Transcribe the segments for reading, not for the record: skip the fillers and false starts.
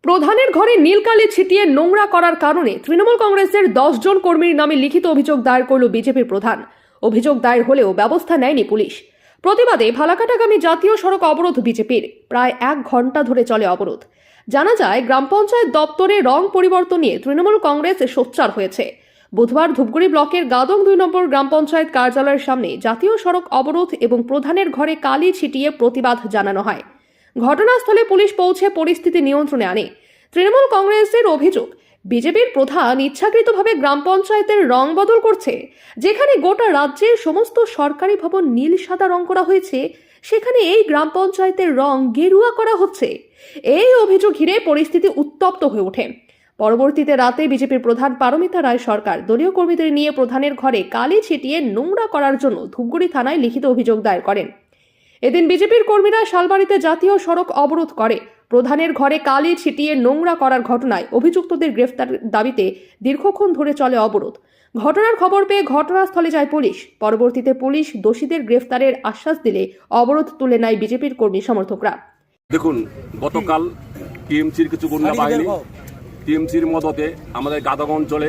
প্রধানের ঘরে নীলকালি ছিটিয়ে নোংরা করার কারণে তৃণমূল কংগ্রেসের 10 জন কর্মীর নামে লিখিত অভিযোগ দায়ের করল বিজেপির প্রধান। অভিযোগ দায়ের হলেও ব্যবস্থা নেয়নি পুলিশ। প্রতিবাদে ফালাকাটাগামী জাতীয় সড়ক অবরোধ বিজেপির। প্রায় 1 ঘন্টা ধরে চলে অবরোধ। জানা যায়, গ্রাম পঞ্চায়েত দপ্তরে রং পরিবর্তন নিয়ে তৃণমূল কংগ্রেস সোচ্চার হয়েছে। বুধবার ধূপগুড়ি ব্লকের গাদং 2 নম্বর গ্রাম পঞ্চায়েত কার্যালয়ের সামনে জাতীয় সড়ক অবরোধ এবং প্রধানের ঘরে কালি ছিটিয়ে প্রতিবাদ জানানো হয়। ঘটনাস্থলে পুলিশ পৌঁছে পরিস্থিতি নিয়ন্ত্রণে আনে। তৃণমূল কংগ্রেসের অভিযোগ, বিজেপির প্রধান ইচ্ছাকৃতভাবে গ্রাম পঞ্চায়েতের রং বদল করছে। যেখানে গোটা রাজ্যের সমস্ত সরকারি ভবন নীল সাদা রং করা হয়েছে, সেখানে এই গ্রাম পঞ্চায়েতের রং গেরুয়া করা হচ্ছে। এই অভিযোগ ঘিরে পরিস্থিতি উত্তপ্ত হয়ে ওঠে। পরবর্তীতে রাতে বিজেপির প্রধান পারমিতা রায় সরকার দলীয় কর্মীদের নিয়ে প্রধানের ঘরে কালি ছিটিয়ে নোংরা করার জন্য ধূপগুড়ি থানায় লিখিত অভিযোগ দায়ের করেন। এদিন বিজেপির কর্মীরা শালবাড়িতে জাতীয় সড়ক অবরোধ করে। প্রধানের ঘরে কালি ছিটিয়ে নোংরা করার ঘটনায় অভিযুক্তদের গ্রেফতারের দাবিতে দীর্ঘক্ষণ ধরে চলে অবরোধ। ঘটনার খবর পেয়ে ঘটনাস্থলে যায় পুলিশ। পরবর্তীতে পুলিশ দোষীদের গ্রেফতারের আশ্বাস দিলে অবরোধ তুলে নেয় বিজেপির কর্মী সমর্থকরা। দেখুন, গতকাল টিএমসির কিছু গুন্ডা বাহিনী টিএমসির মদতে আমাদের গাদং অঞ্চলে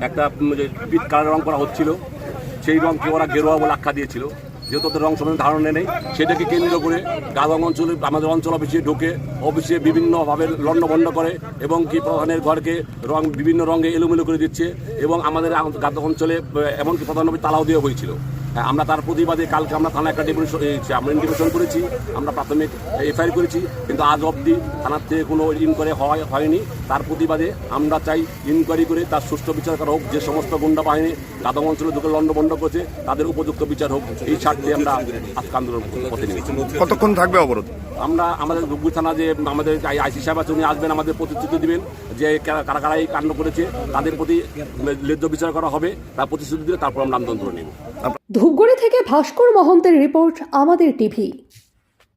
একটা পিট কালার রং করা হচ্ছিল। সেই রংকে ওরা গেরুয়া বলে আখ্যা দিয়েছিল। যেহেতু ওদের রং সম্বন্ধে ধারণা নেই, সেটাকে কেন্দ্র করে গাদং অঞ্চলে আমাদের অঞ্চল অফিসে ঢুকে অফিসে বিভিন্নভাবে লণ্ডভণ্ড করে এবং কি প্রধানের ঘরকে রং বিভিন্ন রঙে এলোমেলো করে দিচ্ছে এবং আমাদের গাদং অঞ্চলে এমনকি প্রধান অফিস তালাও দেওয়া হয়েছিল। আমরা তার প্রতিবাদে কালকে আমরা থানায় একটা আমরা ইনটিমেশন করেছি, আমরা প্রাথমিক এফআইআর করেছি, কিন্তু আজ অবধি থানার থেকে কোনো ইনকোয়ারি হয়নি। তার প্রতিবাদে আমরা চাই ইনকোয়ারি করে তার সুষ্ঠু বিচার করা হোক। যে সমস্ত গুন্ডা বাহিনী গাদং অঞ্চলে ঢুকে লণ্ডভণ্ড করেছে তাদের উপযুক্ত বিচার হোক, এই স্বার্থে আমরা আজকে আন্দোলন করতে নিয়েছি। কতক্ষণ থাকবে অবরোধ? আমরা আমাদের ধূপগুড়ি থানা যে আমাদের আইসি সাহেব আছে, উনি আসবেন, আমাদের প্রতিশ্রুতি দিবেন যে কারা কারা এই কাণ্ড করেছে তাদের প্রতি ন্যায্য বিচার করা হবে। তার প্রতিশ্রুতি দিলে তারপর আমরা আন্দোলন করে নেব। ধূপগুড়ি থেকে ভাস্কর মহন্তের রিপোর্ট, আমাদের টিভি।